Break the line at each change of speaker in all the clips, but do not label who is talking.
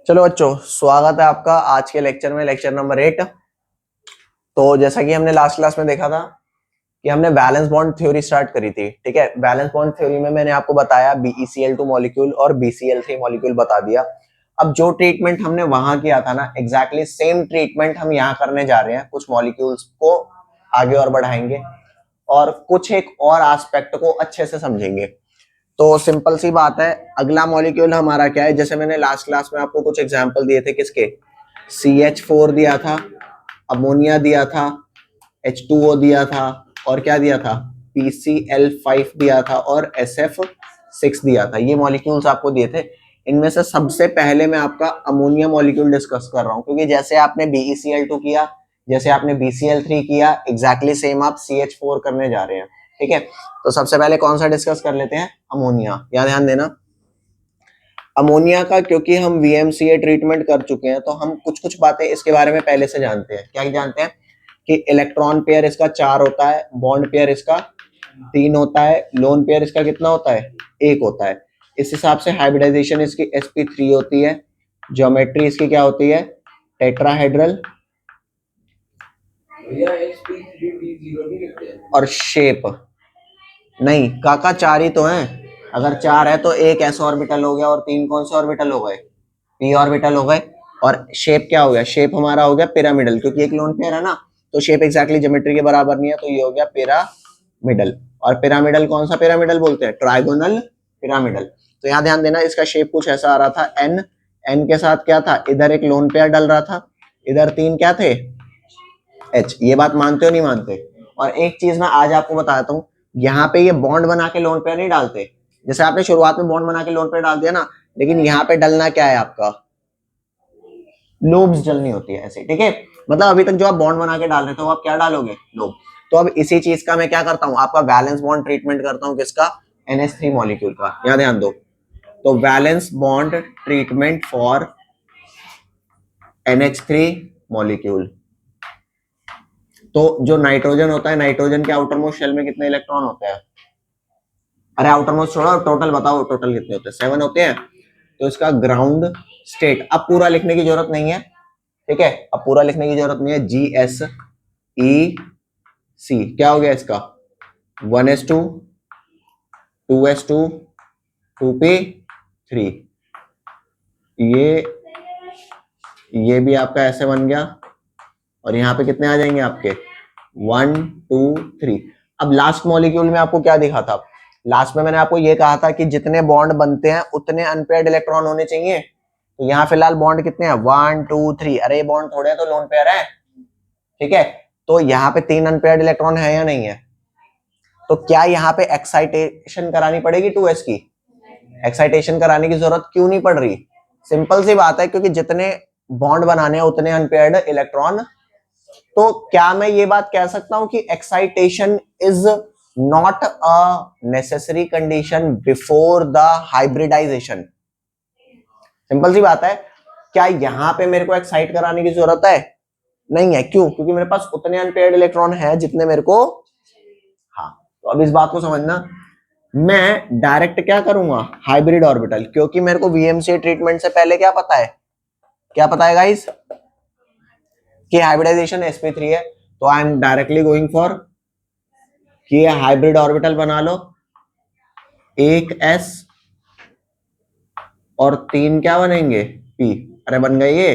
चलो बच्चों, स्वागत है आपका आज के लेक्चर में, लेक्चर नंबर 8। तो जैसा कि हमने लास्ट क्लास में देखा था कि हमने वैलेंस बॉन्ड थ्योरी स्टार्ट करी थी। ठीक है, वैलेंस बॉन्ड थ्योरी में मैंने आपको बताया BeCl2 मॉलिक्यूल और BCl3 मॉलिक्यूल बता दिया। अब जो ट्रीटमेंट हमने वहां किया था ना, एग्जैक्टली सेम ट्रीटमेंट हम यहाँ करने जा रहे हैं। कुछ मॉलिक्यूल्स को आगे और बढ़ाएंगे और कुछ एक और एस्पेक्ट को अच्छे से समझेंगे। तो सिंपल सी बात है, अगला मॉलिक्यूल हमारा क्या है। जैसे मैंने लास्ट क्लास में आपको कुछ एग्जांपल दिए थे, किसके? CH4 दिया था, अमोनिया दिया था, H2O दिया था, और क्या दिया था? PCl5 दिया था और SF6 दिया था। ये मॉलिक्यूल्स आपको दिए थे। इनमें से सबसे पहले मैं आपका अमोनिया मॉलिक्यूल डिस्कस कर रहा हूँ, क्योंकि जैसे आपने BeCl2 किया, जैसे आपने BCl3 किया, एग्जैक्टली सेम आप CH4 करने जा रहे हैं। ठीक है, तो सबसे पहले कौन सा डिस्कस कर लेते हैं? अमोनिया। यहाँ ध्यान देना, अमोनिया का क्योंकि हम VMCA ट्रीटमेंट कर चुके हैं तो हम कुछ कुछ बातें इसके बारे में पहले से जानते हैं। क्या जानते हैं? कि इलेक्ट्रॉन पेयर इसका 4 होता है, बॉन्ड पेयर इसका 3 होता है, लोन पेयर इसका कितना होता है? 1 होता है। इस हिसाब से हाइब्रिडाइजेशन इसकी sp3 होती है। ज्योमेट्री इसकी क्या होती है? टेट्राहेड्रल। और शेप नहीं, काका 4 ही तो हैं। अगर 4 है तो एक s ऑर्बिटल हो गया और 3 कौन से ऑर्बिटल हो गए? p ऑर्बिटल हो गए। और शेप क्या हो गया? शेप हमारा हो गया पिरामिडल, क्योंकि एक लोन पेयर है ना, तो शेप एग्जैक्टली ज्योमेट्री के बराबर नहीं है, तो ये हो गया पिरामिडल। और पिरामिडल कौन सा पिरामिडल बोलते हैं? Trigonal pyramidal. तो यहाँ ध्यान देना, इसका शेप कुछ ऐसा आ रहा था, n के साथ क्या था? इधर एक लोन पेयर डल रहा था, इधर 3 क्या थे? H। ये बात मानते हो नहीं मानते? और एक चीज मैं आज आपको बताता हूँ, यहाँ पे ये बॉन्ड बना के लोन पेयर नहीं डालते। जैसे आपने शुरुआत में बॉन्ड बना के लोन पेयर डाल दिया ना, लेकिन यहाँ पे डलना क्या है आपका? लोब्स डलनी होती है ऐसे। ठीक है, मतलब अभी तक जो आप बॉन्ड बना के डाल रहे थे वो आप क्या डालोगे? लोब। तो अब इसी चीज का मैं क्या करता हूँ, आपका वैलेंस बॉन्ड ट्रीटमेंट करता हूँ। किसका? NH3 मॉलिक्यूल का। यहाँ ध्यान दो, तो valence bond treatment for NH3 molecule. तो जो नाइट्रोजन होता है, नाइट्रोजन के आउटर मोस्ट शेल में कितने इलेक्ट्रॉन होते हैं? अरे आउटर मोस्ट छोड़ो, टोटल बताओ, टोटल कितने होते हैं? 7 होते हैं। तो इसका ग्राउंड स्टेट अब पूरा लिखने की जरूरत नहीं है। ठीक है, अब पूरा लिखने की जरूरत नहीं है। GSEC क्या हो गया इसका? 1s2 2s2 2p3। ये भी आपका ऐसे बन गया, और यहाँ पे कितने आ जाएंगे आपके? 1 2 3। अब लास्ट मॉलिक्यूल में आपको क्या दिखा था? लास्ट में मैंने आपको ये कहा था कि जितने बॉन्ड बनते हैं उतने अनपेयर्ड इलेक्ट्रॉन होने चाहिए। तो यहाँ फिलहाल बॉन्ड कितने हैं? 1 2 3। अरे बॉन्ड थोड़े हैं तो लोन पेयर है। ठीक है, तो यहाँ पे 3 अनपेयर्ड इलेक्ट्रॉन है या नहीं है? तो क्या यहाँ पे एक्साइटेशन करानी पड़ेगी 2s की? एक्साइटेशन कराने की जरूरत क्यों नहीं पड़ रही? सिंपल सी बात है, क्योंकि जितने बॉन्ड बनाने हैं उतने अनपेयर्ड इलेक्ट्रॉन। तो क्या मैं ये बात कह सकता हूं कि excitation is not a necessary condition before the hybridisation? Simple सी बात है। क्या यहां पे मेरे को एक्साइट कराने की जरूरत है? नहीं है। क्यों? क्योंकि मेरे पास उतने अनपेयर्ड इलेक्ट्रॉन है जितने मेरे को। हाँ, तो अब इस बात को समझना, मैं डायरेक्ट क्या करूंगा? Hybrid orbital. क्योंकि मेरे को VMCA ट्रीटमेंट से पहले क्या पता है? क्या पता है गाइस? कि हाइब्रिडाइजेशन sp3 है। तो I am directly going for कि ये हाइब्रिड ऑर्बिटल बना लो, एक s और 3 क्या बनेंगे? p। अरे बन गए ये।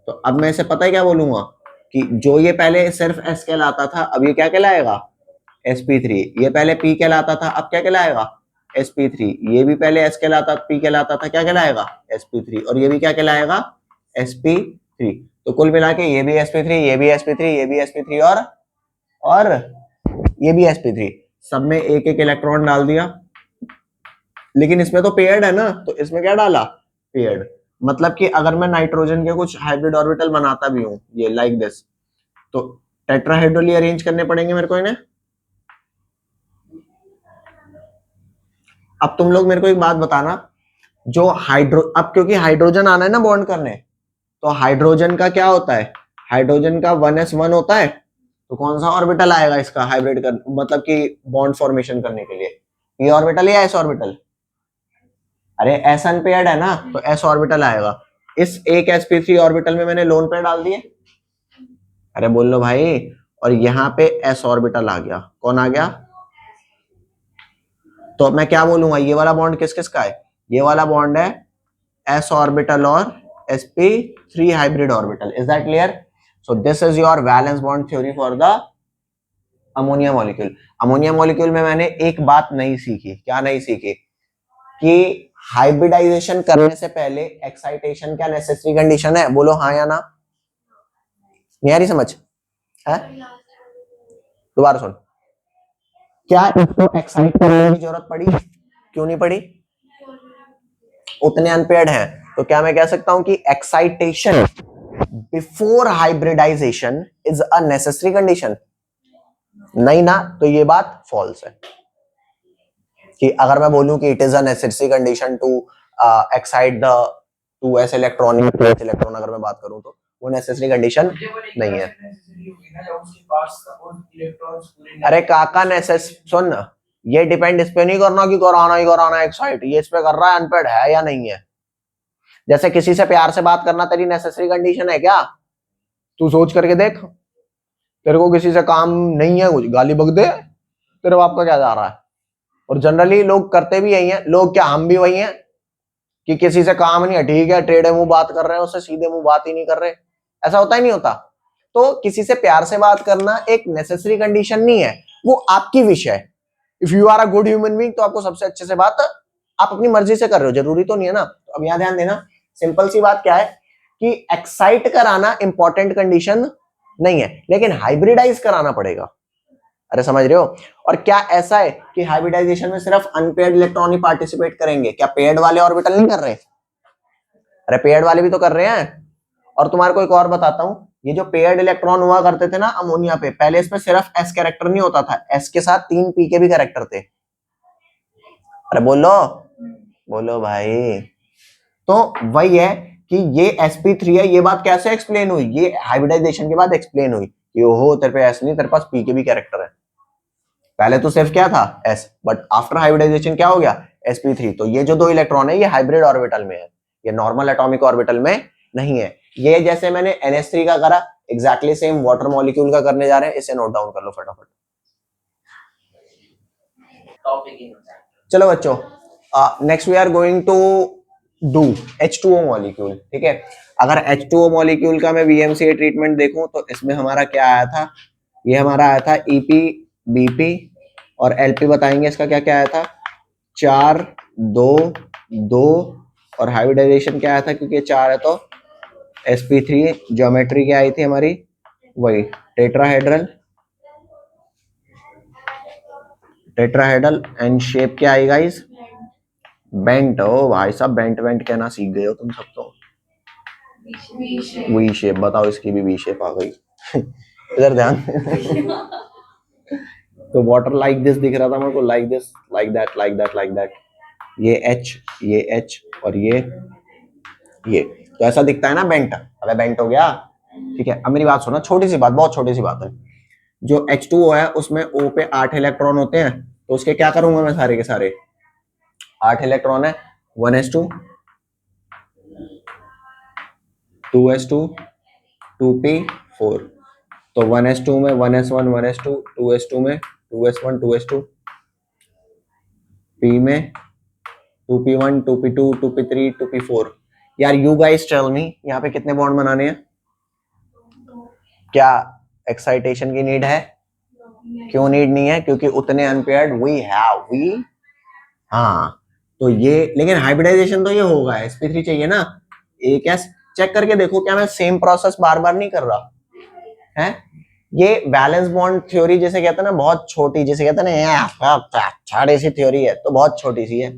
तो अब मैं इसे पता है क्या बोलूंगा, कि जो ये पहले सिर्फ s कहलाता था, अब ये क्या कहलाएगा? sp3। ये पहले p कहलाता था, अब क्या कहलाएगा? sp3। ये भी पहले s कहलाता p कहलाता था, क्या कहलाएगा? sp3। और ये भी क्या कहलाएगा? sp3। तो कुल मिला के ये भी sp3, ये भी sp3, ये भी sp3 और ये भी sp3। सब में एक एक इलेक्ट्रॉन डाल दिया। लेकिन इसमें तो पेयर्ड है ना, तो इसमें क्या डाला? पेयर्ड। मतलब कि अगर मैं नाइट्रोजन के कुछ हाइब्रिड ऑर्बिटल बनाता भी हूं, ये लाइक दिस, तो टेट्राहेड्रली अरेंज करने पड़ेंगे मेरे को इन्हें। अब तुम लोग मेरे को एक बात बताना, जो अब क्योंकि हाइड्रोजन आना है ना बॉन्ड करने, तो हाइड्रोजन का क्या होता है? हाइड्रोजन का 1s1 होता है। तो कौन सा ऑर्बिटल आएगा इसका हाइब्रिड कर, मतलब कि बॉन्ड फॉर्मेशन करने के लिए? p ऑर्बिटल या s ऑर्बिटल? अरे s अनपेयर्ड है ना, तो s ऑर्बिटल आएगा। इस एक sp3 ऑर्बिटल में मैंने लोन पेयर डाल दिए, अरे बोल लो भाई, और यहाँ पे s ऑर्बिटल आ गया, कौन आ गया? तो अब मैं क्या बोलूंगा, ये वाला बॉन्ड किस किस का है? ये वाला बॉन्ड है s ऑर्बिटल और sp3 hybrid orbital. Is that clear? So this is your valence bond theory for the ammonia molecule. Ammonia molecule में मैंने एक बात नहीं सीखी, क्या नहीं सीखी? कि हाइब्रिडाइजेशन करने से पहले एक्साइटेशन क्या नेसेसरी कंडीशन है? बोलो हाँ या ना। नहीं आ रही समझ है? दोबारा सुन, क्या इसको एक्साइट करने की जरूरत पड़ी? क्यों नहीं पड़ी? उतने अनपेयर्ड हैं, तो क्या मैं कह सकता हूं कि excitation before hybridization is a necessary condition? नहीं ना, तो ये बात फॉल्स है। कि अगर मैं बोलूं कि it is a necessary condition to excite the 2s electron या 2s इलेक्ट्रॉन, अगर मैं बात करूं तो वो नेसेसरी कंडीशन नहीं है। अरे काका नेसेस सुन, ये डिपेंड इस पे नहीं करना कि कराना ही कराना एक्साइट, ये इस पे कर रहा है अनपेड है या नहीं है। जैसे किसी से प्यार से बात करना तेरी नेसेसरी कंडीशन है क्या? तू सोच करके देख, तेरे को किसी से काम नहीं है, कुछ गाली बक दे, तेरे बाप का क्या जा रहा है? और जनरली लोग करते भी यही हैं, लोग क्या हम भी वही हैं कि किसी से काम नहीं है, ठीक है टेढ़े मुंह बात कर रहे हैं, उससे सीधे मुंह बात ही नहीं कर रहे, ऐसा होता ही नहीं होता। तो किसी से प्यार से बात करना एक नेसेसरी कंडीशन नहीं है, वो आपकी विश है। If you are a good human being तो आपको सबसे अच्छे से बात आप अपनी मर्जी से कर रहे हो, जरूरी तो नहीं है ना। तो अब यहां ध्यान देना, सिंपल सी बात क्या है कि एक्साइट कराना इंपॉर्टेंट कंडीशन नहीं है, लेकिन हाइब्रिडाइज कराना पड़ेगा। अरे समझ रहे हो? और क्या ऐसा है कि हाइब्रिडाइजेशन में सिर्फ अनपेयर्ड इलेक्ट्रॉन ही पार्टिसिपेट करेंगे? क्या पेयर्ड वाले ऑर्बिटल नहीं कर रहे? अरे पेयर्ड वाले भी तो कर रहे हैं। और तुम्हारे को एक और बताता हूं, ये जो पेयर्ड इलेक्ट्रॉन हुआ करते थे ना अमोनिया पे, पहले इसमें सिर्फ s कैरेक्टर नहीं होता था, s के साथ 3 p के भी कैरेक्टर थे। अरे बोलो, बोलो भाई। तो वही है कि ये sp3 है, ये बात कैसे एक्सप्लेन हुई? ये हाइब्रिडाइजेशन के बाद एक्सप्लेन हुई कि ओहो तेरे पे s नहीं, तेरे पास p के भी कैरेक्टर है। पहले तो सिर्फ क्या था s, बट आफ्टर हाइब्रिडाइजेशन क्या हो गया? sp3। तो ये जो 2 इलेक्ट्रॉन है ये हाइब्रिड ऑर्बिटल में है, ये नॉर्मल एटॉमिक ऑर्बिटल में नहीं है। ये जैसे मैंने NH3 का करा, एग्जैक्टली सेम वाटर मॉलिक्यूल का करने जा रहे हैं, इसे नोट डाउन कर लो फटाफट। चलो बच्चों, next we are going to do H2O molecule. ठीक है, अगर H2O मॉलिक्यूल का मैं VMCA ट्रीटमेंट देखूं तो इसमें हमारा क्या आया था? ये हमारा आया था EP, BP और LP। बताएंगे इसका क्या क्या आया था? 4 2 2 और हाइब्रिडाइजेशन क्या आया था? क्योंकि 4 है तो sp3। ज्योमेट्री क्या आई थी हमारी? वही टेट्राहेड्रल, टेट्राहेड्रल। एंड शेप क्या आई गाइस? बेंट। ओ भाई साहब, बेंट वेंट कहना सीख गए हो तुम सब तो। V shape. बताओ, इसकी भी वी शेप आ गई। इधर ध्यान। तो वाटर लाइक दिस दिख रहा था मेरे को, like this, like that, like that, like that. ये H, ये H और ये तो ऐसा दिखता है ना बेंट। अबे बेंट हो गया। ठीक है, अब मेरी बात सुनो, छोटी सी बात, बहुत छोटी सी बात है। जो H2O है उसमें O पे 8 इलेक्ट्रॉन होते हैं, तो उसके क्या करूंगा मैं? सारे के सारे 8 इलेक्ट्रॉन है, 1s2 2s2 2p4। तो 1s2 में 1s1 1s2, 2s2 में 2s1 2s2, p में 2p1 2p2 2p3 2p4। यार यू गाइस टेल मी, यहाँ पे कितने बॉन्ड बनाने हैं? क्या एक्साइटेशन की नीड है? क्यों नीड नहीं है? क्योंकि उतने अनपेयर्ड वी हैव, वी। हाँ, तो ये, लेकिन हाइब्रिडाइजेशन तो ये होगा, sp3 चाहिए ना। एक एस चेक करके देखो, क्या मैं सेम प्रोसेस बार बार नहीं कर रहा है? ये बैलेंस बॉन्ड थ्योरी जैसे कहते हैं ना, बहुत छोटी, जैसे कहते हैं ना छोटी सी थ्योरी है, तो बहुत छोटी सी है,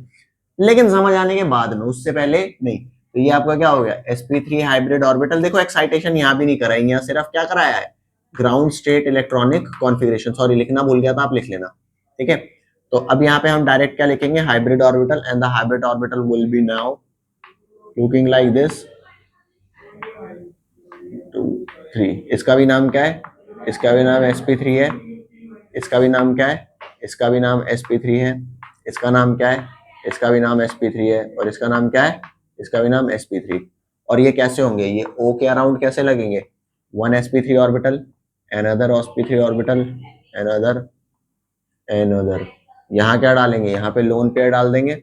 लेकिन समझ आने के बाद में, उससे पहले नहीं। तो ये आपका क्या हो गया? sp3 hybrid orbital. देखो एक्साइटेशन यहाँ भी नहीं कराएंगे, यहाँ सिर्फ क्या कराया है? Ground state electronic configuration. Sorry लिखना भूल गया था, आप लिख लेना। ठीक है, तो अब यहाँ पे हम डायरेक्ट क्या लिखेंगे? Hybrid orbital. And the hybrid orbital will be now looking like this 2 3। इसका भी नाम क्या है? इसका भी नाम sp3 है। इसका भी नाम क्या है? इसका भी नाम sp3 है। इसका नाम क्या है? इसका भी नाम sp3 है। और इसका नाम क्या है? इसका भी नाम sp3। और ये कैसे होंगे, ये O के अराउंड कैसे लगेंगे, 1 sp3 orbital, another sp3 orbital, another, यहाँ क्या डालेंगे, यहाँ पे लोन पेयर डाल देंगे,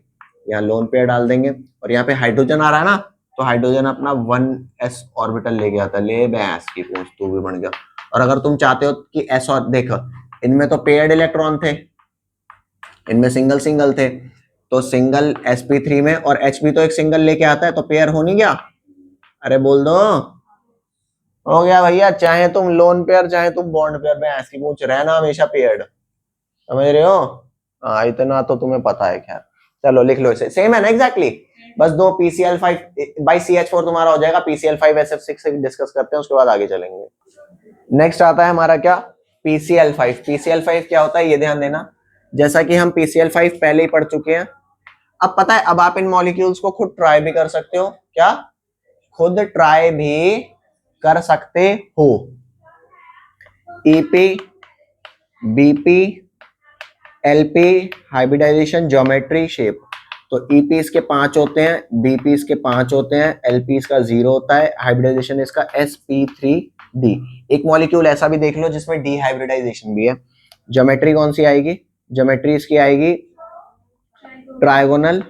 यहाँ लोन पेयर डाल देंगे, और यहाँ पे हाइड्रोजन आ रहा है ना, तो हाइड्रोजन अपना 1s ऑर्बिटल लेके आता है, ले भैंस की पूंछ, तू भी बन गया। और अगर तुम चाहते हो कि s और देख, इनमें तो पेयर्ड इलेक्ट्रॉन थे, इनमें सिंगल सिंगल थे, तो सिंगल sp3 में, और H भी तो एक सिंगल लेके आता है, तो पेयर हो नहीं गया, अरे बोल दो, हो गया भैया, चाहे तुम लोन पेयर चाहे तुम बॉन्ड पेयर में ऐसी पूछ रहना हमेशा पेयर्ड, समझ रहे हो? हाँ इतना तो तुम्हें पता है, खैर चलो लिख लो इसे, सेम है ना एग्जैक्टली, बस दो PCl5 बाई CH4 तुम्हारा हो जाएगा, PCl5SF6 से डिस्कस करते हैं, उसके बाद आगे चलेंगे। नेक्स्ट आता है हमारा क्या, PCl5। PCl5 क्या होता है ये ध्यान देना, जैसा कि हम PCl5 पहले ही पढ़ चुके हैं, अब पता है, अब आप इन मॉलिक्यूल्स को खुद ट्राई भी कर सकते हो, क्या खुद ट्राई भी कर सकते हो, EP, BP, LP, hybridization, geometry, shape, तो EP इसके 5 होते हैं, BP इसके 5 होते हैं, LP इसका 0 होता है, हाइब्रिडाइजेशन इसका sp3d। एक मॉलिक्यूल ऐसा भी देख लो जिसमें डिहाइब्रिडाइजेशन भी है, ज्योमेट्री कौन सी आएगी, ज्योमेट्री इसकी आएगी ट्राइगोनल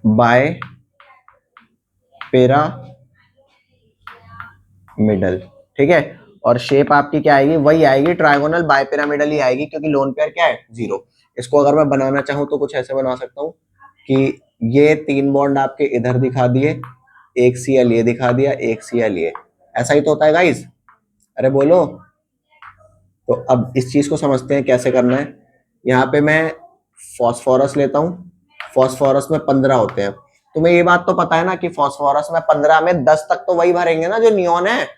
बाय पिरामिडल, ठीक है, और शेप आपकी क्या आएगी, वही आएगी ट्राइगोनल बाय पिरामिडल ही आएगी, क्योंकि लोन पेयर क्या है, 0। इसको अगर मैं बनाना चाहूं तो कुछ ऐसे बना सकता हूं कि ये 3 बॉन्ड आपके इधर दिखा दिए, एक Cl ये दिखा दिया, एक Cl ये, ऐसा ही तो होता है गाइस, अरे बोलो। तो अब इस चीज को समझते हैं कैसे करना है। यहाँ पे मैं फॉस्फोरस लेता हूँ, फॉस्फोरस में 15 होते हैं, तुम्हें ये बात तो पता है ना कि फॉस्फोरस में 15 में 10 तक तो वही भरेंगे ना जो नियॉन है,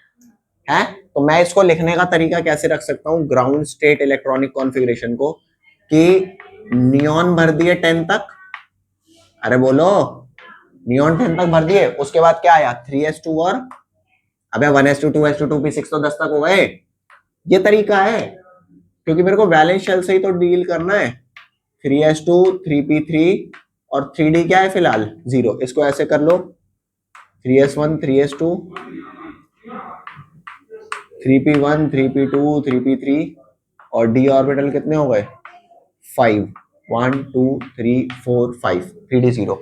हैं? तो मैं इसको लिखने का तरीका कैसे रख सकता हूँ, ग्राउंड स्टेट इलेक्ट्रॉनिक कॉन्फ़िगरेशन को, कि नियॉन भर दिए 10 तक, अरे बोलो, नियॉन 10 तक भर दिए, उसके बाद क्या आया 3s2 और अबे 1s2 2s2 2p6 तो 10 तक हो गए, ये तरीका है, क्योंकि मेरे को वैलेंस शेल से ही तो डील करना है, 3s2 3p3 और 3d क्या है फिलहाल 0, इसको ऐसे कर लो 3s1 3s2 3p1 3p2 3p3 और d ऑर्बिटल कितने हो गए 5, 1 2 3 4 5, 3d0।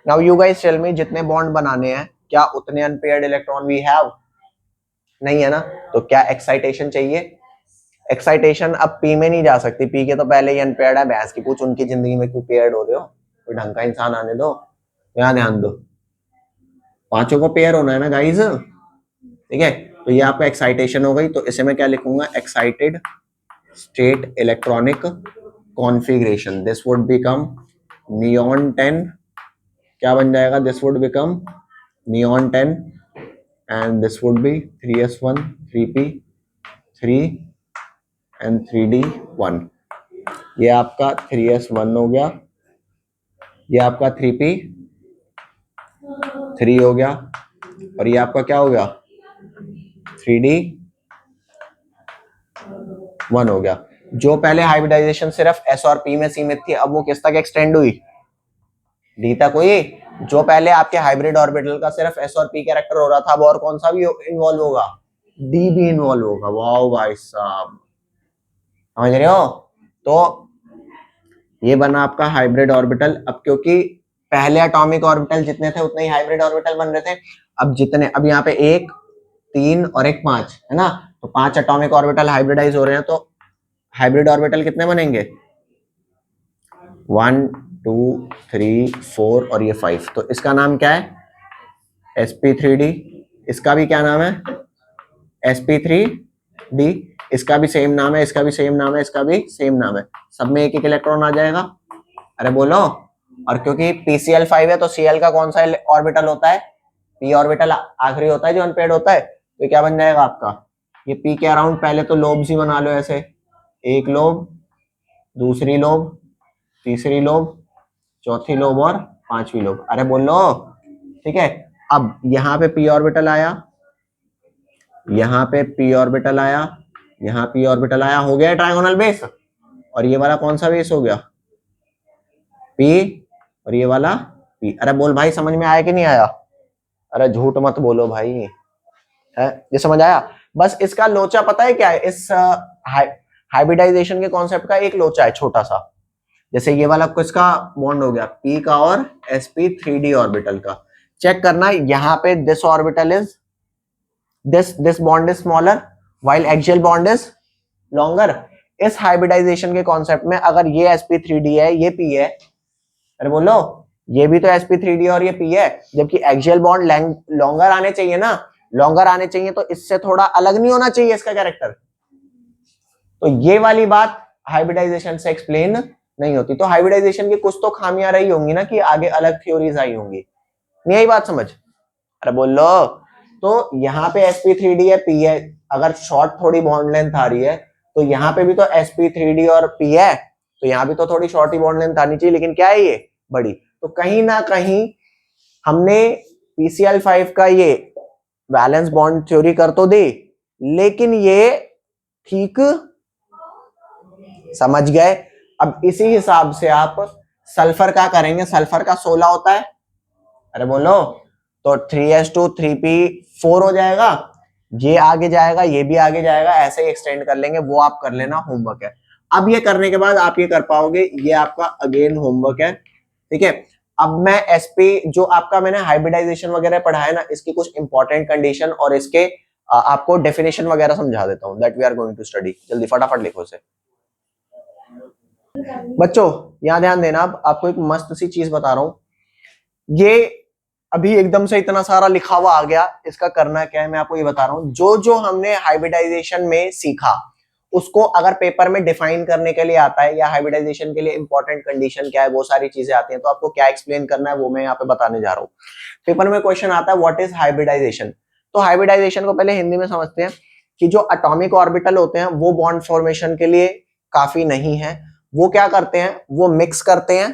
Now you guys tell me, जितने बॉन्ड बनाने हैं क्या उतने अनपेयर्ड इलेक्ट्रॉन वी हैव, नहीं है ना, तो क्या एक्साइटेशन चाहिए, एक्साइटेशन अब P में नहीं जा सकती, P के तो पहले ही अनपेयर्ड है, भैंस की पूछ, उनकी जिंदगी में क्यों पेयर्ड हो रहे हो, कोई ढंग का इंसान आने दो, यहाँ ध्यान दो, पांचों को पेयर होना है ना गाइज, ठीक है, तो ये आपका एक्साइटेशन हो गई, तो इसे मैं क्या लिखूंगा, excited state electronic configuration, this would become neon 10, क्या बन जाएगा, this would become neon 10 and this would be 3s1 3p3 and 3d1, ये आपका 3s1 हो गया, ये आपका 3p3 हो गया, और ये आपका क्या हो गया 3d1 हो गया। जो पहले हाइब्रिडाइजेशन सिर्फ S और P में सीमित थी, अब वो किस तक एक्सटेंड हुई, D तक हुई। जो पहले आपके हाइब्रिड ऑर्बिटल का सिर्फ S और P कैरेक्टर हो रहा था, अब और कौन सा भी इन्वॉल्व होगा, D भी इन्वॉल्व होगा, वाह भाई साहब, समझ रहे हो? तो ये बना आपका हाइब्रिड ऑर्बिटल। अब क्योंकि पहले एटॉमिक ऑर्बिटल जितने थे उतने ही हाइब्रिड ऑर्बिटल बन रहे थे, अब जितने, अब यहाँ पे 1 3 और 1 5 है ना, तो 5 एटॉमिक ऑर्बिटल हाइब्रिडाइज हो रहे हैं, तो हाइब्रिड ऑर्बिटल कितने बनेंगे 1 2 3 4 और ये 5, तो इसका नाम क्या है sp3d, इसका भी क्या नाम है sp3d, इसका भी सेम नाम है, इसका भी सेम नाम है, इसका भी सेम नाम है, सब में एक एक इलेक्ट्रॉन आ जाएगा, अरे बोलो। और क्योंकि PCl5 है तो Cl का कौन सा ऑर्बिटल होता है, p ऑर्बिटल आखिरी होता है जो अनपेयर्ड होता है, तो क्या बन जाएगा आपका, ये p के अराउंड पहले तो लोब्स ही बना लो ऐसे, एक लोब, दूसरी लोब, तीसरी लोब, चौथी लोब और पांचवी लोब, अरे बोलो, ठीक है। अब यहाँ पे p ऑर्बिटल आया, यहाँ पे p ऑर्बिटल आया, यहाँ p ऑर्बिटल आया, हो गया ट्रायगोनल बेस, और ये वाला कौन सा बेस हो गया p, और ये वाला पी। अरे बोल भाई, समझ में आया कि नहीं आया? अरे झूठ मत बोलो भाई, है ये समझ आया? बस इसका लोचा पता है क्या है? इस हाइब्रिडाइजेशन के कॉन्सेप्ट का एक लोचा है छोटा सा। जैसे ये वाला किसका बॉन्ड हो गया, पी का और sp3d ऑर्बिटल का। चेक करना, यहाँ पे this orbital is this bond is smaller while axial bond is longer. इस हाइब्रिडाइजेशन के कॉन्सेप्ट में अगर ये sp3d है, ये p है, अरे बोलो, ये भी तो sp3d और ये p है, जबकि एक्सियल बॉन्ड लॉन्गर आने चाहिए ना, लॉन्गर आने चाहिए, तो इससे थोड़ा अलग नहीं होना चाहिए इसका कैरेक्टर? तो ये वाली बात हाइब्रिडाइजेशन से एक्सप्लेन नहीं होती। तो हाइब्रिडाइजेशन की कुछ तो खामियां रही होंगी ना, कि आगे अलग थ्योरीज आई होंगी। नहीं आई बात समझ? अरे बोलो। तो यहाँ पे sp3d है, p है, अगर शॉर्ट थोड़ी बॉन्ड लेंथ आ रही है, तो यहाँ पे भी तो sp3d और p है, तो यहाँ भी तो थोड़ी शॉर्ट ही बॉन्ड लेंथ आनी चाहिए, लेकिन क्या है ये बड़ी। तो कहीं ना कहीं हमने PCl5 का ये वैलेंस बॉन्ड थ्योरी कर तो दी, लेकिन ये ठीक समझ गए। अब इसी हिसाब से आप सल्फर का करेंगे, सल्फर का 16 होता है, अरे बोलो, तो 3s2 3p4 हो जाएगा, ये आगे जाएगा, ये भी आगे जाएगा, ऐसे ही एक्सटेंड कर लेंगे, वो आप कर लेना, होमवर्क है। अब ये करने के बाद आप ये कर पाओगे, ये आपका अगेन होमवर्क है, ठीक है। अब मैं sp जो आपका मैंने हाइब्रिडाइजेशन वगैरह पढ़ा है ना, इसकी कुछ इंपॉर्टेंट कंडीशन और इसके आपको डेफिनेशन वगैरह समझा देता हूं, that we are going to study. जल्दी फटाफट लिखो इसे बच्चों, यहां ध्यान देना। अब आपको एक मस्त सी चीज बता रहा हूं, ये अभी एकदम से इतना सारा लिखा हुआ आ गया, इसका करना क्या है मैं आपको ये बता रहा हूं। जो जो हमने हाइब्रिडाइजेशन में सीखा, उसको अगर पेपर में डिफाइन करने के लिए आता है, या हाइब्रिडाइजेशन के लिए इंपॉर्टेंट कंडीशन क्या है, वो सारी चीजें आती हैं, तो आपको क्या एक्सप्लेन करना है वो मैं यहाँ पे बताने जा रहा हूँ। पेपर में क्वेश्चन आता है व्हाट इज हाइब्रिडाइजेशन। तो हाइब्रिडाइजेशन को पहले हिंदी में समझते हैं, कि जो एटॉमिक ऑर्बिटल होते हैं वो बॉन्ड फॉर्मेशन के लिए काफी नहीं है, वो क्या करते हैं, वो मिक्स करते हैं,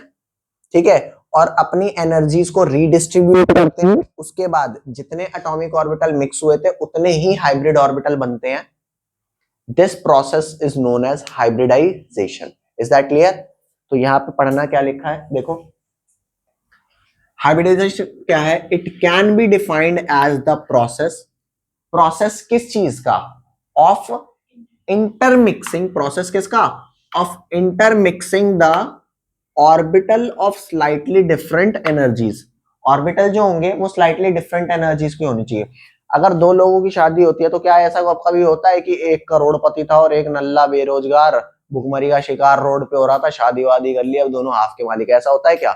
ठीक है, और अपनी एनर्जीज को रीडिस्ट्रीब्यूट करते हैं। उसके बाद जितने एटॉमिक ऑर्बिटल मिक्स हुए थे उतने ही हाइब्रिड ऑर्बिटल बनते हैं। This process is known as hybridization. Is that clear? तो यहां पे पढ़ना क्या लिखा है देखो, हाइब्रिडाइजेशन क्या है, it can be defined as the process, process किस चीज का, ऑफ इंटरमिक्सिंग, प्रोसेस किसका, of intermixing the orbital of slightly different energies. Orbital जो होंगे वो स्लाइटली डिफरेंट एनर्जीज की होनी चाहिए। अगर दो लोगों की शादी होती है तो क्या ऐसा कभी होता है कि एक करोड़पति था और एक नल्ला बेरोजगार भुखमरी का शिकार रोड पे हो रहा था, शादी वादी कर लिया, अब दोनों हाफ के मालिक, ऐसा होता है क्या?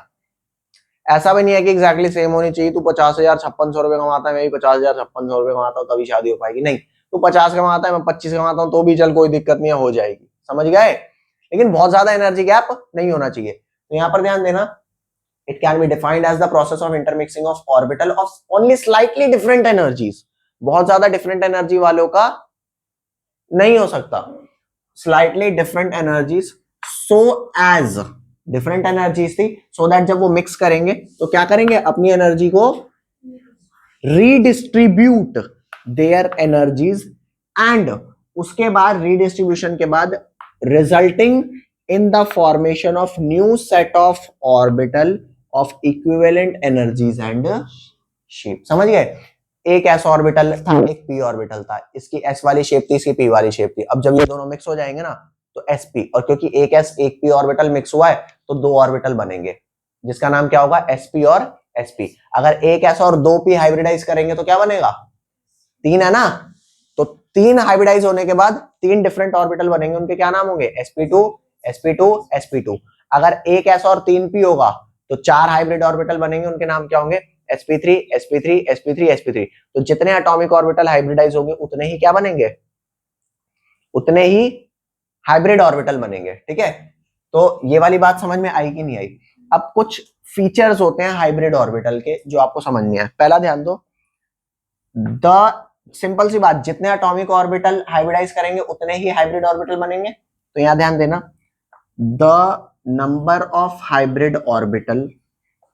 ऐसा भी नहीं है कि एग्जैक्टली सेम होनी चाहिए, तू 50,000 5600 रुपए कमाता है, मैं भी 50,000 5600 रुपए कमाता हूँ, तभी शादी हो पाएगी। नहीं, तू 50 कमाता है, मैं 25 कमाता हूँ, तो भी चल कोई दिक्कत नहीं है, हो जाएगी। समझ गए? लेकिन बहुत ज्यादा एनर्जी गैप नहीं होना चाहिए। तो यहाँ पर ध्यान देना, it can be defined as the process of intermixing of orbital of only slightly different energies. बहुत ज्यादा डिफरेंट एनर्जी वालों का नहीं हो सकता, slightly different energies, so as different energies थी, सो दैट जब वो मिक्स करेंगे तो क्या करेंगे, अपनी एनर्जी को रीडिस्ट्रीब्यूट देयर एनर्जीज, एंड उसके बाद रीडिस्ट्रीब्यूशन के बाद resulting in the formation of new set of orbital of equivalent energies and shape। समझ गए? एक s ऑर्बिटल था, एक p ऑर्बिटल था, इसकी s वाली शेप थी, इसकी p वाली शेप थी। अब जब ये दोनों मिक्स हो जाएंगे ना, तो sp, और क्योंकि एक s एक p ऑर्बिटल मिक्स हुआ है तो दो ऑर्बिटल बनेंगे, जिसका नाम क्या होगा, sp और sp। अगर एक s और दो p हाइब्रिडाइज करेंगे तो क्या बनेगा, तीन है ना, तो तीन हाइब्रिडाइज होने के बाद तीन डिफरेंट ऑर्बिटल बनेंगे, उनके क्या नाम होंगे, sp2 sp2 sp2। अगर एक s और तीन p होगा तो चार हाइब्रिड ऑर्बिटल बनेंगे, उनके नाम क्या होंगे, sp3 sp3 sp3 sp3। तो जितने एटॉमिक ऑर्बिटल हाइब्रिडाइज होंगे उतने ही क्या बनेंगे, उतने ही हाइब्रिड ऑर्बिटल बनेंगे, ठीक है। तो ये वाली बात समझ में आई कि नहीं आई? अब कुछ फीचर्स होते हैं हाइब्रिड ऑर्बिटल के जो आपको समझनी है। पहला ध्यान दो, द सिंपल सी बात, जितने एटॉमिक ऑर्बिटल हाइब्रिडाइज करेंगे उतने ही हाइब्रिड ऑर्बिटल बनेंगे। तो यहां ध्यान देना, the number of hybrid orbital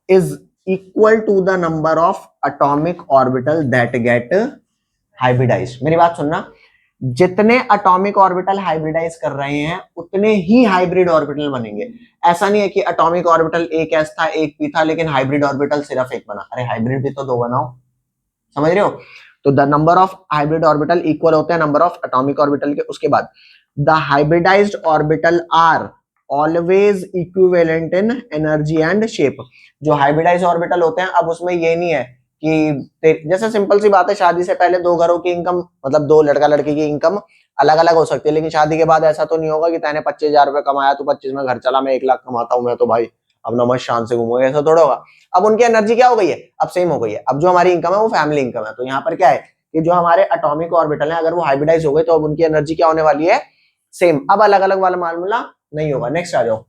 is equal to the number of atomic orbital that get hybridized। मेरी बात सुनना, जितने एटॉमिक ऑर्बिटल हाइब्रिडाइज कर रहे हैं उतने ही हाइब्रिड ऑर्बिटल बनेंगे। ऐसा नहीं है कि एटॉमिक ऑर्बिटल एक एस था एक पी था लेकिन हाइब्रिड ऑर्बिटल सिर्फ एक बना। अरे हाइब्रिड भी तो दो बनाओ, समझ रहे हो? तो the number of hybrid orbital equal होते हैं नंबर ऑफ एटॉमिक ऑर्बिटल के। उसके बाद the hybridized orbital are always equivalent in energy and shape. जो हाइब्रिडाइज्ड ऑर्बिटल होते हैं, अब उसमें ये नहीं है कि जैसे सिंपल सी बात है, शादी से पहले दो घरों की इनकम, मतलब दो लड़का लड़की की इनकम अलग अलग हो सकती है, लेकिन शादी के बाद ऐसा तो नहीं होगा कि तैने 25,000 रुपए कमाया तो 25 में घर चला, मैं 1 लाख कमाता हूं मैं तो भाई अब नमज शान से घूमूंगा, ऐसा थोड़ा होगा। अब उनकी एनर्जी क्या हो गई है, अब सेम हो गई है। अब जो हमारी इनकम है वो फैमिली इनकम है। तो यहाँ पर क्या है कि जो हमारे एटॉमिक ऑर्बिटल है अगर वो हाइब्रिडाइज हो गए तो अब उनकी एनर्जी क्या होने वाली है, सेम। अब अलग अलग वाला मामला नहीं होगा। नेक्स्ट आ जाओ,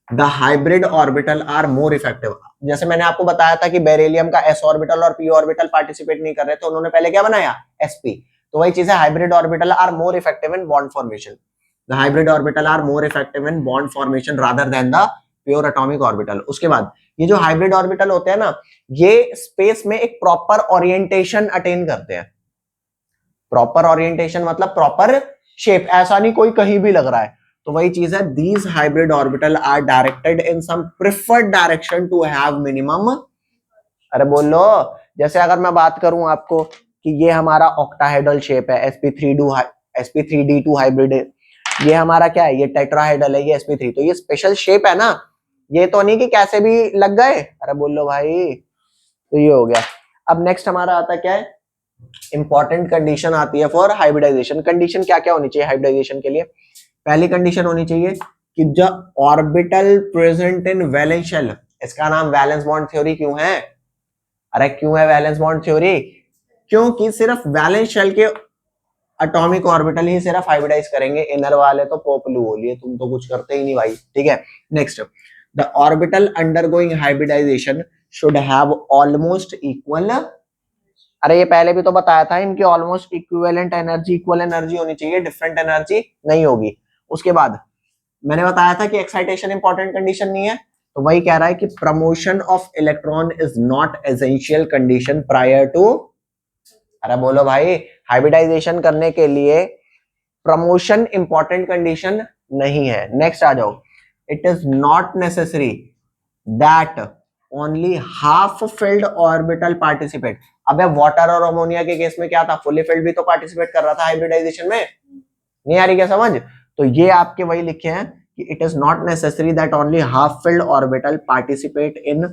the hybrid orbital are more effective. जैसे मैंने आपको बताया था कि बेरिलियम का एस ऑर्बिटल और पी ऑर्बिटल पार्टिसिपेट नहीं कर रहे थे, उन्होंने पहले क्या बनाया, एसपी। तो वही चीज है, hybrid orbital are more effective in bond formation. The hybrid orbital are more effective in bond formation rather than the pure atomic orbital. उसके बाद ये जो हाइब्रिड ऑर्बिटल होते हैं ना, ये स्पेस में एक प्रॉपर ओरिएंटेशन अटेन करते हैं। प्रॉपर ओरिएंटेशन मतलब प्रॉपर शेप, ऐसा नहीं कोई कहीं भी लग रहा है। तो वही चीज है, these hybrid orbital are directed in some preferred direction to have minimum. अरे बोल लो, जैसे अगर मैं बात करूं आपको कि ये हमारा ऑक्टाहेड्रल शेप है, sp3d2 हाइब्रिड, ये हमारा क्या है, ये टेट्राहेड्रल है, ये sp3, तो ये स्पेशल शेप है ना, ये तो नहीं कि कैसे भी लग गए। अरे बोल लो भाई, तो ये हो गया। अब नेक्स्ट हमारा आता क्या है, इंपॉर्टेंट कंडीशन आती है फॉर हाइब्रिडाइजेशन। कंडीशन क्या क्या होनी चाहिए हाइब्रिडाइजेशन के लिए? पहली कंडीशन होनी चाहिए कि the orbital present in valence shell. इसका नाम वैलेंस बॉन्ड थ्योरी क्यों है? अरे क्यों है वैलेंस बॉन्ड थ्योरी? क्योंकि सिर्फ वैलेंस शेल के एटॉमिक ऑर्बिटल ही सिर्फ हाइब्रिडाइज करेंगे, इनर वाले तो पोपलू हो लिए, तुम तो कुछ करते ही नहीं भाई। ठीक है, next, the orbital undergoing hybridization should have almost equal. अरे ये पहले भी तो बताया था, इनकी almost equivalent energy, equal energy होनी चाहिए, डिफरेंट एनर्जी नहीं होगी। उसके बाद मैंने बताया था कि एक्साइटेशन इंपॉर्टेंट कंडीशन नहीं है, तो वही कह रहा है कि promotion of electron is not essential condition prior to. अरे बोलो भाई, हाइब्रिडाइजेशन करने के लिए प्रमोशन इंपॉर्टेंट कंडीशन नहीं है। नेक्स्ट आ जाओ, it is not necessary that only half filled orbital participate. अबे वाटर और अमोनिया के केस में क्या था, फुली फिल्ड भी तो पार्टिसिपेट कर रहा था हाइब्रिडाइजेशन में। नहीं आ रही क्या समझ? तो ये आपके वही लिखे हैं कि it is not necessary that only half filled orbital participate in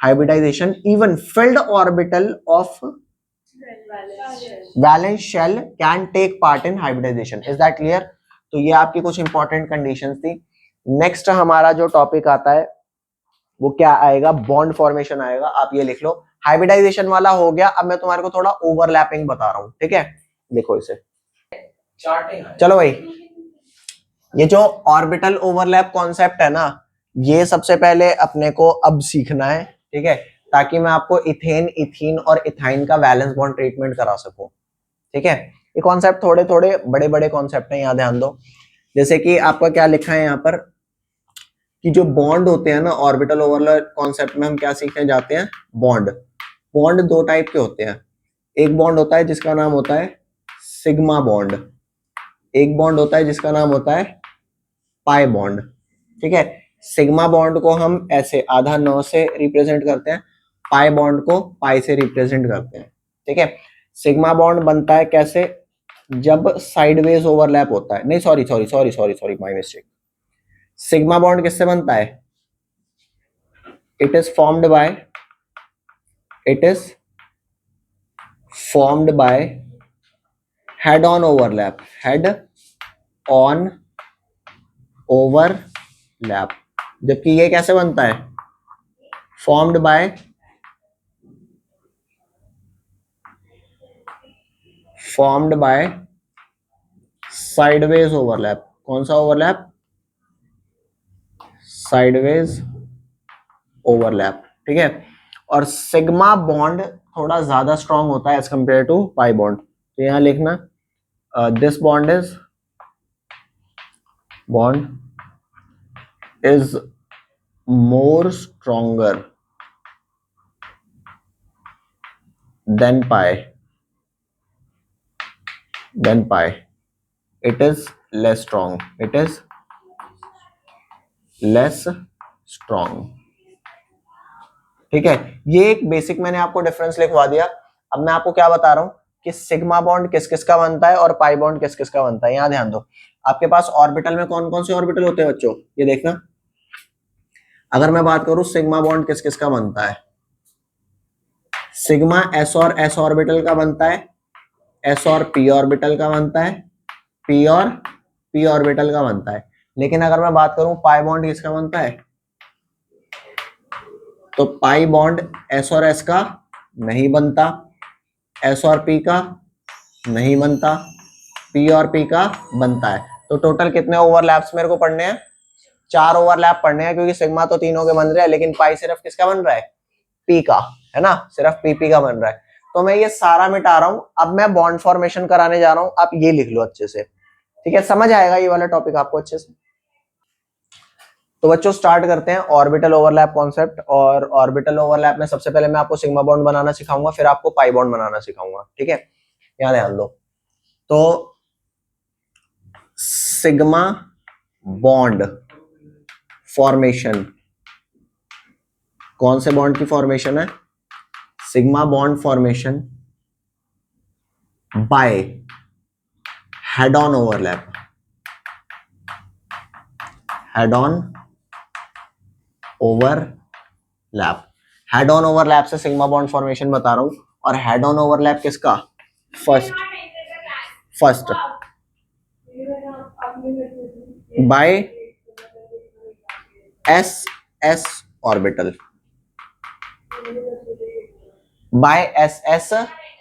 hybridization, even filled orbital of valence shell can take part in hybridization. Is that clear? तो ये आपकी कुछ इंपॉर्टेंट कंडीशंस थी। नेक्स्ट हमारा जो टॉपिक आता है वो क्या आएगा, बॉन्ड फॉर्मेशन आएगा। आप ये लिख लो, हाइब्रिडाइजेशन वाला हो गया। अब मैं तुम्हारे को थोड़ा ओवरलैपिंग बता रहा हूं, ठीक है? देखो इसे, चलो भाई, ये जो ऑर्बिटल ओवरलैप कॉन्सेप्ट है ना, ये सबसे पहले अपने को अब सीखना है, ठीक है? ताकि मैं आपको इथेन, इथीन और इथाइन का वैलेंस बॉन्ड ट्रीटमेंट करा सकूं, ठीक है? ये कॉन्सेप्ट थोड़े थोड़े बड़े बड़े कॉन्सेप्ट हैं, यहाँ ध्यान दो। जैसे कि आपका क्या लिखा है यहाँ पर कि जो बॉन्ड होते हैं ना, ऑर्बिटल ओवरलैप कॉन्सेप्ट में हम क्या सीखने जाते हैं, बॉन्ड। बॉन्ड दो टाइप के होते हैं। एक बॉन्ड होता है जिसका नाम होता है सिग्मा बॉन्ड, एक बॉन्ड होता है जिसका नाम होता है पाई बॉन्ड, ठीक है? सिग्मा बॉन्ड को हम ऐसे आधा 9 से रिप्रेजेंट करते हैं, पाई बॉन्ड को पाई से रिप्रेजेंट करते हैं, ठीक है? सिग्मा बॉन्ड बनता है कैसे, जब साइडवेज ओवरलैप होता है, नहीं sorry my mistake. Sigma bond किससे बनता है? It is formed by head on overlap, head on overlap. जबकि ये कैसे बनता है, फॉर्म्ड बाय साइडवेज ओवरलैप। कौन सा ओवरलैप? साइडवेज ओवरलैप, ठीक है? और सिग्मा बॉन्ड थोड़ा ज्यादा स्ट्रांग होता है as compare to pi bond. तो यहां लिखना, this bond is more stronger than pi. Than pi, it is less strong, it is less strong. ठीक है, ये एक बेसिक मैंने आपको डिफरेंस लिखवा दिया। अब मैं आपको क्या बता रहा हूं कि सिग्मा बॉन्ड किस किस का बनता है और पाई बॉन्ड किस किस का बनता है। यहां ध्यान दो, आपके पास ऑर्बिटल में कौन कौन से ऑर्बिटल होते हैं बच्चों, ये देखना। अगर मैं बात करूं सिग्मा बॉन्ड किस किस का बनता है, सिग्मा एस और एस ऑर्बिटल का बनता है, एस और पी ऑर्बिटल का बनता है, पी और पी ऑर्बिटल का बनता है। लेकिन अगर मैं बात करूं पाई बॉन्ड किसका बनता है, तो पाई बॉन्ड एस और एस का नहीं बनता, एस और पी का नहीं बनता, पी और पी का बनता है। तो टोटल कितने ओवरलैप्स मेरे को पढ़ने हैं, 4 ओवरलैप पढ़ने हैं, क्योंकि सिग्मा तो तीनों के बन रहे हैं, लेकिन पाई सिर्फ किसका बन रहा है, पी का, है ना, सिर्फ पीपी का बन रहा है। तो मैं ये सारा मिटा रहा हूं, अब मैं बॉन्ड फॉर्मेशन कराने जा रहा हूं, आप ये लिख लो अच्छे से। ठीक है, समझ आएगा ये वाला टॉपिक आपको अच्छे से। तो बच्चों स्टार्ट करते हैं ऑर्बिटल ओवरलैप कॉन्सेप्ट। और ऑर्बिटल ओवरलैप में सबसे पहले मैं आपको सिग्मा बॉन्ड बनाना सिखाऊंगा, फिर आपको पाई बॉन्ड बनाना सिखाऊंगा। ठीक है, यहां ध्यान दो। तो सिग्मा बॉन्ड फॉर्मेशन, कौन से बॉन्ड की फॉर्मेशन है, sigma bond formation by head on overlap, head on overlap. Head on overlap से सिग्मा बॉन्ड फॉर्मेशन बता रहा हूं, और हेड ऑन ओवरलैप किसका, first by S S orbital, by S S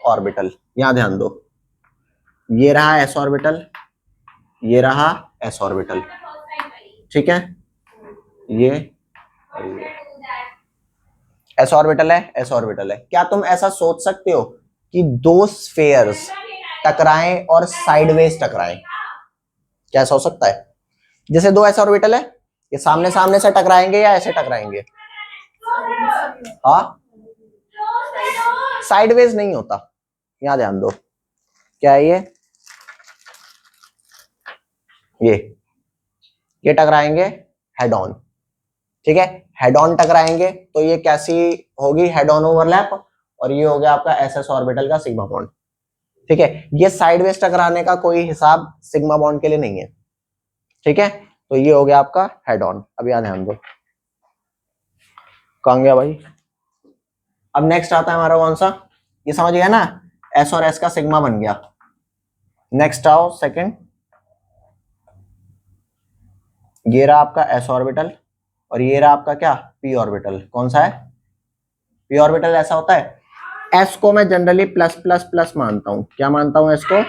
orbital. यहां ध्यान दो, ये रहा एस ऑर्बिटल, ये रहा एस ऑर्बिटल। ठीक है, ये एस ऑर्बिटल है, एस ऑर्बिटल है। क्या तुम ऐसा सोच सकते हो कि दो स्फेयर्स टकराएं और साइडवेज टकराएं, क्या ऐसा हो सकता है? जैसे दो एस ऑर्बिटल है, ये सामने सामने से टकराएंगे या ऐसे टकराएंगे? हाँ, साइडवेज नहीं होता। यहां ध्यान दो, क्या है ये टकराएंगे हेड ऑन। ठीक है, हेड ऑन टकराएंगे तो ये कैसी होगी, हेड ऑन ओवरलैप, और ये हो गया आपका एस एस ऑर्बिटल का सिग्मा बॉन्ड। ठीक है, ये साइडवेज टकराने का कोई हिसाब सिग्मा बॉन्ड के लिए नहीं है। ठीक है, तो ये हो गया आपका हेड ऑन। अब यहां ध्यान दो, कहां गया भाई। अब नेक्स्ट आता है हमारा कौन सा, ये समझ गया ना, एस और एस का सिग्मा बन गया। नेक्स्ट आओ सेकंड, ये रहा आपका एस ऑर्बिटल, और ये रहा आपका क्या, पी ऑर्बिटल। कौन सा है, पी ऑर्बिटल। ऐसा होता है, एस को मैं जनरली प्लस प्लस प्लस मानता हूं। क्या मानता हूं, एस को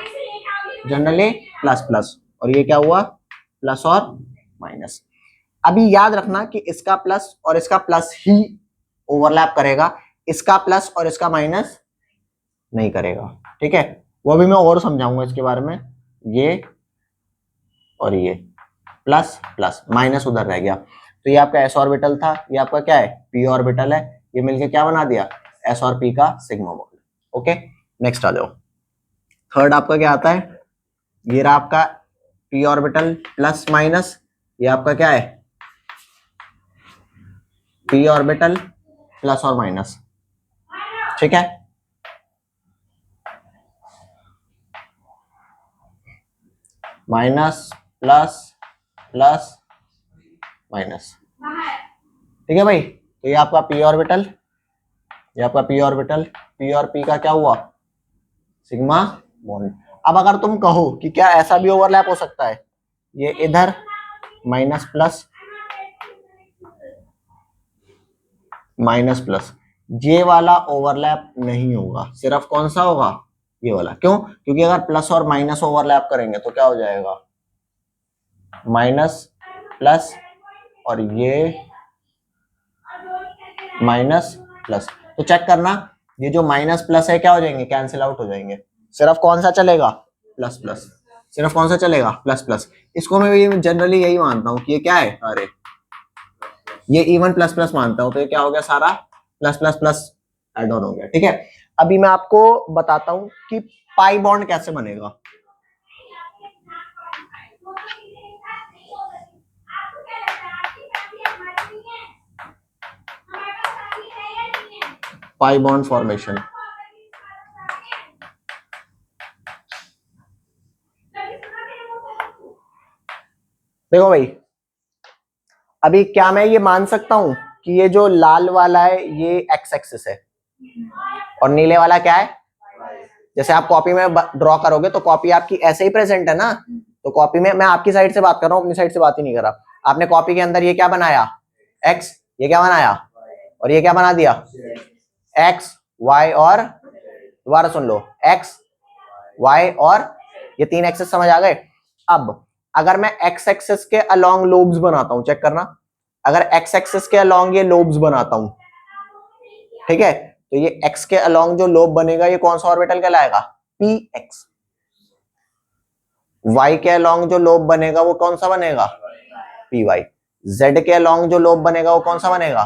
जनरली प्लस प्लस, और ये क्या हुआ, प्लस और माइनस। अभी याद रखना कि इसका प्लस और इसका प्लस ही ओवरलैप करेगा, इसका प्लस और इसका माइनस नहीं करेगा। ठीक है, वो भी मैं और समझाऊंगा इसके बारे में। ये और ये प्लस प्लस माइनस उधर रह गया, तो ये आपका एस ऑर्बिटल था, ये आपका क्या है, पी ऑर्बिटल है। ये मिलके क्या बना दिया, एस और पी का सिग्मा बॉन्ड। ओके, नेक्स्ट आ जाओ। थर्ड आपका क्या आता है, ये रहा आपका पी ऑर्बिटल प्लस माइनस, ये आपका क्या है, पी ऑर्बिटल प्लस और माइनस। ठीक है, माइनस प्लस प्लस माइनस। ठीक है भाई, तो ये आपका पी ऑर्बिटल, ये आपका पी ऑर्बिटल, पी और पी का क्या हुआ, सिग्मा बॉन्ड। अब अगर तुम कहो कि क्या ऐसा भी ओवरलैप हो सकता है, ये इधर माइनस प्लस माइनस प्लस, ये वाला ओवरलैप नहीं होगा, सिर्फ कौन सा होगा, ये वाला। क्यों, क्योंकि अगर प्लस और माइनस ओवरलैप करेंगे तो क्या हो जाएगा, माइनस प्लस, और ये माइनस प्लस। तो चेक करना, ये जो माइनस प्लस है क्या हो जाएंगे, कैंसिल आउट हो जाएंगे। सिर्फ कौन सा चलेगा, प्लस प्लस, सिर्फ कौन सा चलेगा, प्लस प्लस। इसको मैं भी जनरली यही मानता हूं कि ये क्या है, अरे ये इवन प्लस प्लस मानता हूं, तो ये क्या हो गया, सारा plus plus plus add on हो गया। ठीक है, अभी मैं आपको बताता हूं कि पाई बॉन्ड कैसे बनेगा। Pi bond formation. देखो भाई, अभी क्या मैं ये मान सकता हूं कि ये जो लाल वाला है ये एक्स एक्सिस है और नीले वाला क्या है? जैसे आप कॉपी में ड्रॉ करोगे तो कॉपी आपकी ऐसे ही प्रेजेंट है ना, तो कॉपी में मैं आपकी साइड से बात कर रहा हूँ, अपनी साइड से बात ही नहीं कर रहा। आपने कॉपी के अंदर ये क्या बनाया? एक्स। ये क्या बनाया? और ये क्या बना दिया? X y. और दोबारा सुन लो, एक्स वाई और ये तीन एक्सेस समझ आ गए। अब अगर मैं एक्स एक्सेस के अलोंग लोब्स बनाता हूं, चेक करना, अगर एक्स एक्सेस के अलोंग ये लोब्स बनाता हूं, ठीक है, तो ये एक्स के अलोंग जो लोब बनेगा ये कौन सा ऑर्बिटल कहलाएगा? P x. वाई के अलोंग जो लोब बनेगा वो कौन सा बनेगा? P y. जेड के अलोंग जो लोब बनेगा वो कौन सा बनेगा?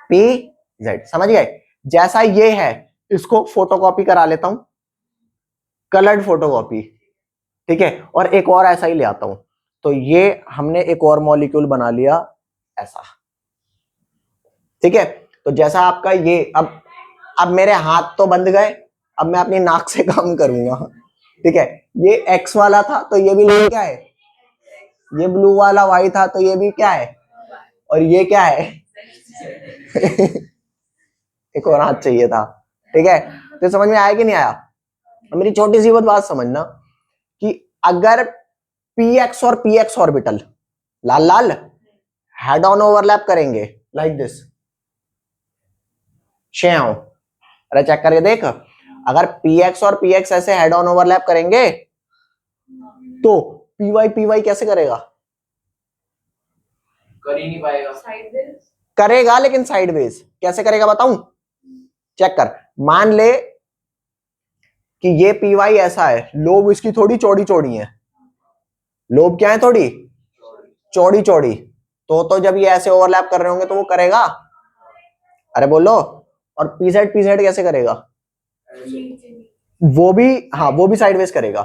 P z. समझ गए? जैसा ये है इसको फोटोकॉपी करा लेता हूं, कलर्ड फोटोकॉपी, ठीक है, और एक और ऐसा ही ले आता हूं, तो ये हमने एक और मॉलिक्यूल बना लिया ऐसा, ठीक है। तो जैसा आपका ये, अब मेरे हाथ तो बंद गए, अब मैं अपनी नाक से काम करूंगा, ठीक है। ये एक्स वाला था तो ये भी क्या है? ये ब्लू वाला वाई था तो ये भी क्या है? और ये क्या है? एक और हाथ चाहिए था, ठीक है। तो समझ में आया कि नहीं आया? मेरी छोटी सी बात समझना कि अगर पी एक्स और P x orbital Lal Lal head on overlap करेंगे लाइक दिस, शेव, अरे चेक करके देख, अगर पी एक्स और पी एक्स ऐसे हेड ऑन ओवरलैप करेंगे तो पी वाई कैसे करेगा?
कर ही नहीं पाएगा,
करेगा लेकिन साइडवेज। कैसे करेगा बताऊं? चेक कर, मान ले कि ये पी वाई ऐसा है, लोब इसकी थोड़ी चौड़ी चौड़ी है, लोब क्या है? थोड़ी चौड़ी चौड़ी, तो जब ये ऐसे ओवरलैप कर रहे होंगे तो वो करेगा, अरे बोलो। और पीजेड कैसे करेगा? वो भी, हाँ वो भी साइडवेज करेगा।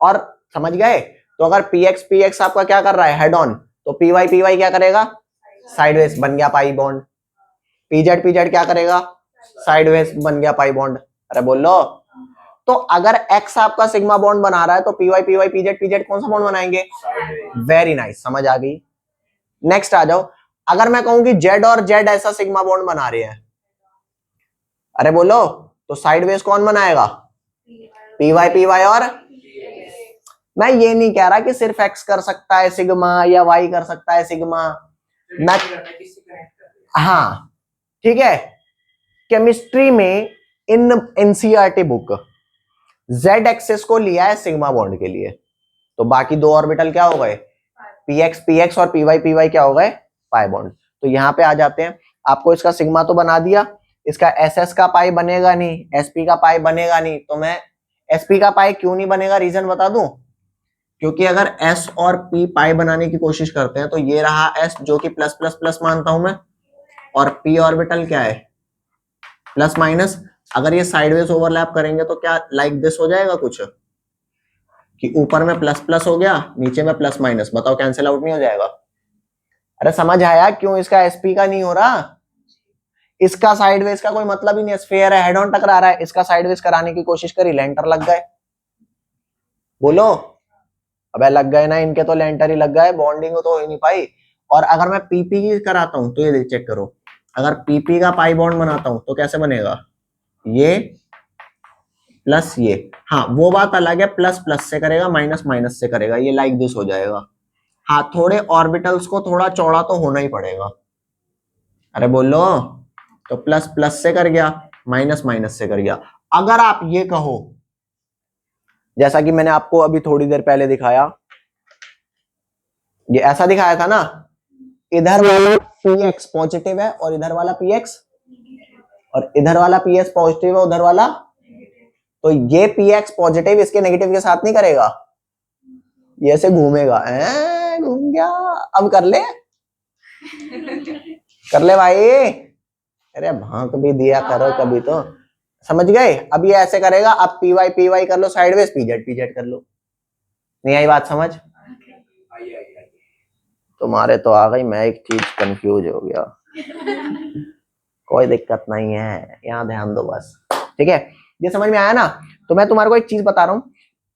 और समझ गए? तो अगर पी एक्स आपका क्या कर रहा है? हेड ऑन, तो पी वाई क्या करेगा? साइडवेज, बन गया पाई बॉन्ड। पीजेड क्या करेगा? साइडवेज, बन गया पाई बॉन्ड। अरे बोलो। तो अगर एक्स आपका सिग्मा बॉन्ड बना रहा है तो पी वाई पीजेड कौन सा बॉन्ड बनाएंगे? वेरी नाइस, समझ आ गई। नेक्स्ट आ जाओ, अगर मैं कहूं कि जेड और जेड ऐसा सिग्मा बॉन्ड बना रहे हैं, अरे बोलो, तो साइडवेज कौन बनाएगा? पी वाई और, मैं ये नहीं कह रहा कि सिर्फ एक्स कर सकता है सिग्मा या वाई कर सकता है सिग्मा, मैं, हाँ ठीक है। केमिस्ट्री में in NCERT book z axis को लिया है सिग्मा बॉन्ड के लिए, तो बाकी दो ऑर्बिटल क्या हो गए? पी एक्स और पी वाई क्या हो गए? पाई बॉन्ड। तो यहां पे आ जाते हैं, आपको इसका सिग्मा तो बना दिया, इसका एस एस का पाई बनेगा नहीं, एसपी का पाई बनेगा नहीं, तो मैं एसपी का पाई क्यों नहीं बनेगा, रीजन बता दूं? क्योंकि अगर एस और पी पाई बनाने की कोशिश करते हैं तो ये रहा एस जो कि प्लस प्लस प्लस मानता हूं मैं, और पी ऑर्बिटल क्या है? Plus minus. अगर ये साइडवेज ओवरलैप करेंगे तो क्या लाइक दिस हो जाएगा कुछ, कि ऊपर में प्लस प्लस हो गया, नीचे में प्लस माइनस, बताओ कैंसिल आउट नहीं हो जाएगा? अरे समझ आया क्यों इसका एसपी का नहीं हो रहा? इसका साइडवेज का कोई मतलब ही नहीं है, स्फीयर है, हेड ऑन टकरा रहा है, इसका साइडवेज कराने की कोशिश करी, लेंटर लग गए। बोलो, अबे लग गए ना, इनके तो लेंटर ही लग गए, बॉन्डिंग तो हो ही नहीं पाई। और अगर मैं पीपी की कराता हूं तो ये चेक करो, अगर पीपी का पाई बॉन्ड बनाता हूं तो कैसे बनेगा? ये प्लस ये, हाँ वो बात अलग है, प्लस प्लस से करेगा, माइनस माइनस से करेगा, ये लाइक दिस हो जाएगा। हाँ थोड़े ऑर्बिटल्स को थोड़ा चौड़ा तो होना ही पड़ेगा, अरे बोलो। तो प्लस प्लस से कर गया, माइनस माइनस से कर गया। अगर आप ये कहो, जैसा कि मैंने आपको अभी थोड़ी देर पहले दिखाया, ये ऐसा दिखाया था ना, इधर वाला पी एक्स पॉजिटिव है और इधर वाला पी एक्स, और इधर वाला पी एक्स पॉजिटिव है उधर वाला, तो ये पी एक्स पॉजिटिव इसके नेगेटिव के साथ नहीं करेगा, ये ऐसे घूमेगा, घूम गया। अब कर ले, कर ले भाई, अरे भाग भी दिया करो कभी तो, समझ गए? अब ये ऐसे करेगा, अब पी वाई कर लो साइडवेज, पीजेड कर लो। नहीं आई बात समझ? तुम्हारे तो आ गई, मैं एक चीज कंफ्यूज हो गया। कोई दिक्कत नहीं है, यहाँ ध्यान दो बस, ठीक है। ये समझ में आया ना? तो मैं तुम्हारे को एक चीज बता रहा हूं,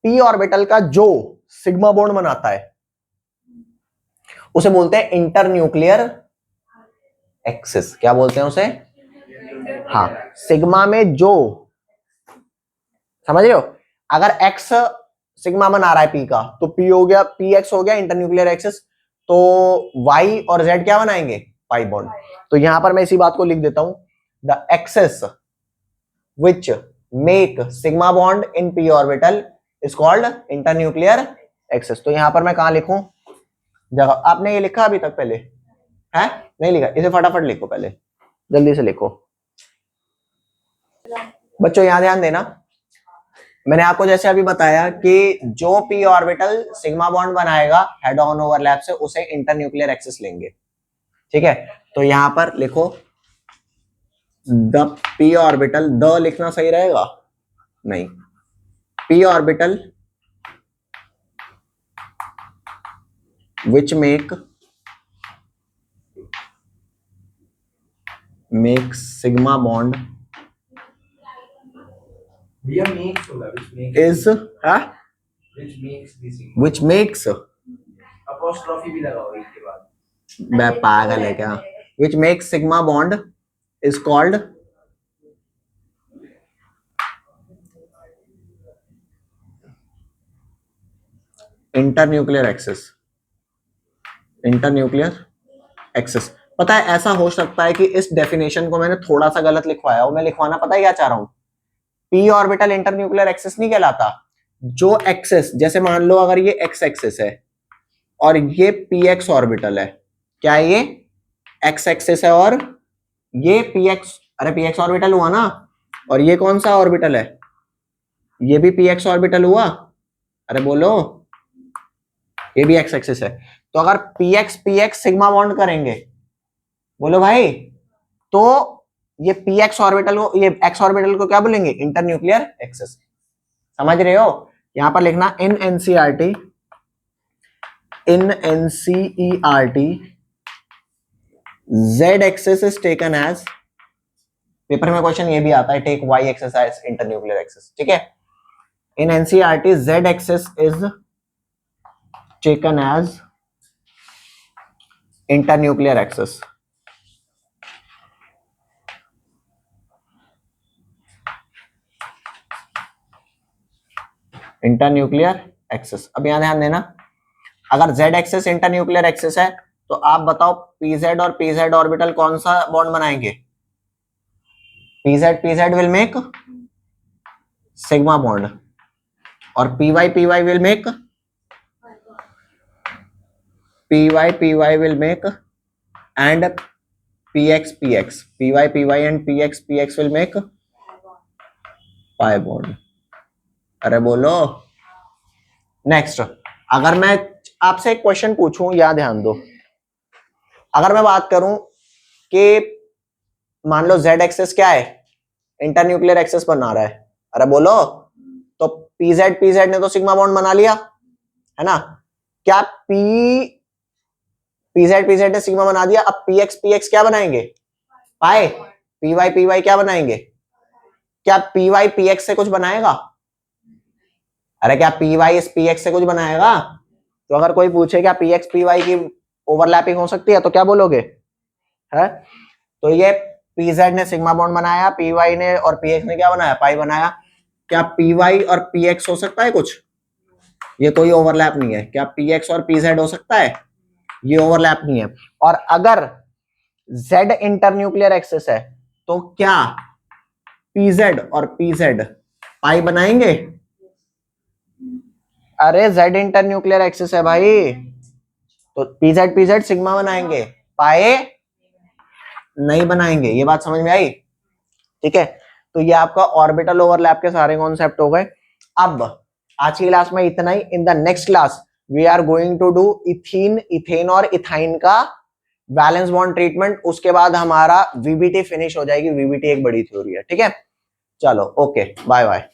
पी ऑर्बिटल का जो सिग्मा बॉन्ड बनाता है उसे बोलते हैं इंटरन्यूक्लियर एक्सिस। क्या बोलते हैं उसे? हाँ, सिग्मा में जो, समझ रहे हो, अगर एक्स सिग्मा बना रहा है पी का, तो पी हो गया, पी एक्स हो गया इंटरन्यूक्लियर एक्सिस, तो वाई और जेड क्या बनाएंगे? पाई बॉन्ड। तो यहां पर मैं इसी बात को लिख देता हूं, the axis which make sigma bond in P orbital is called internuclear axis. तो यहां पर मैं कहां लिखूं जगह? आपने ये लिखा अभी तक पहले है? नहीं लिखा? इसे फटाफट लिखो, पहले जल्दी से लिखो बच्चों। यहां ध्यान देना, मैंने आपको जैसे अभी बताया कि जो पी ऑर्बिटल सिग्मा बॉन्ड बनाएगा हेड ऑन ओवरलैप से, उसे इंटरन्यूक्लियर एक्सिस लेंगे, ठीक है। तो यहां पर लिखो द पी ऑर्बिटल, द लिखना सही रहेगा? नहीं, P orbital which make sigma bond is which makes
apostrophe भी लगाओ इसके बाद,
मैं पागल है क्या? which makes sigma bond is called internuclear axis. Internuclear axis, पता है ऐसा हो सकता है कि इस डेफिनेशन को मैंने थोड़ा सा गलत लिखवाया हो। मैं लिखवाना पता है क्या चाह रहा हूं? पी ऑर्बिटल इंटरन्यूक्लियर एक्सिस नहीं कहलाता। जो एक्सिस, जैसे मान लो अगर ये एक्स एक्सिस है और ये पी एक्स ऑर्बिटल है, क्या ये एक्स एक्सिस है और ये पी एक्स, अरे पी एक्स ऑर्बिटल हुआ ना, और ये कौन सा ऑर्बिटल है? ये भी पी एक्स ऑर्बिटल हुआ, अरे बोलो, ये भी एक्स एक्सिस है। तो अगर पी एक्स सिग्मा बॉन्ड करेंगे, बोलो भाई, तो ये पी एक्स ऑर्बिटल को, ये एक्स ऑर्बिटल को क्या बोलेंगे? Internuclear axis. समझ रहे हो? यहां पर लिखना in NCERT, z axis is taken as, paper में क्वेश्चन ये भी आता है, take y axis as internuclear axis, ठीक है। In NCERT z axis is taken as internuclear axis. Internuclear axis. अब यहां ध्यान देना, अगर z एक्सिस इंटरन्यूक्लियर एक्सिस है, तो आप बताओ pz और pz ऑर्बिटल कौन सा बॉन्ड बनाएंगे? pz will make sigma bond, और py will make will make and px py and px will make pi bond. अरे बोलो। नेक्स्ट, अगर मैं आपसे एक क्वेश्चन पूछूं, या ध्यान दो, अगर मैं बात करूं कि मान लो z एक्सिस क्या है? इंटरन्यूक्लियर एक्सिस बना रहा है, अरे बोलो, तो pz ने तो सिग्मा बॉन्ड बना लिया है ना? क्या pz ने सिग्मा बना दिया, अब px क्या बनाएंगे? पाई। py क्या बनाएंगे? क्या py px से कुछ बनाएगा? अरे क्या py इस px से कुछ बनाएगा? तो अगर कोई पूछे क्या px py की ओवरलैपिंग हो सकती है, तो क्या बोलोगे? है? तो ये pz ने सिग्मा बॉन्ड बनाया, py ने और px ने क्या बनाया? पाई बनाया। क्या py और px हो सकता है कुछ? ये कोई ओवरलैप नहीं है। क्या px और pz हो सकता है? ये ओवरलैप नहीं है। और अगर z इंटरन्यूक्लियर एक्सिस है, तो क्या pz और pz पाई बनाएंगे? अरे z इंटरन्यूक्लियर एक्सिस है भाई, तो pz सिग्मा बनाएंगे, पाए नहीं बनाएंगे। ये बात समझ में आई? ठीक है, तो ये आपका ऑर्बिटल ओवरलैप के सारे कॉन्सेप्ट हो गए। अब आज की क्लास में इतना ही। In the next class we are going to do ethene, ethane और इथाइन का बैलेंस बॉन्ड ट्रीटमेंट। उसके बाद हमारा वीबीटी फिनिश हो जाएगी। वीबीटी एक बड़ी थ्योरी है, ठीक है। चलो ओके, बाय बाय।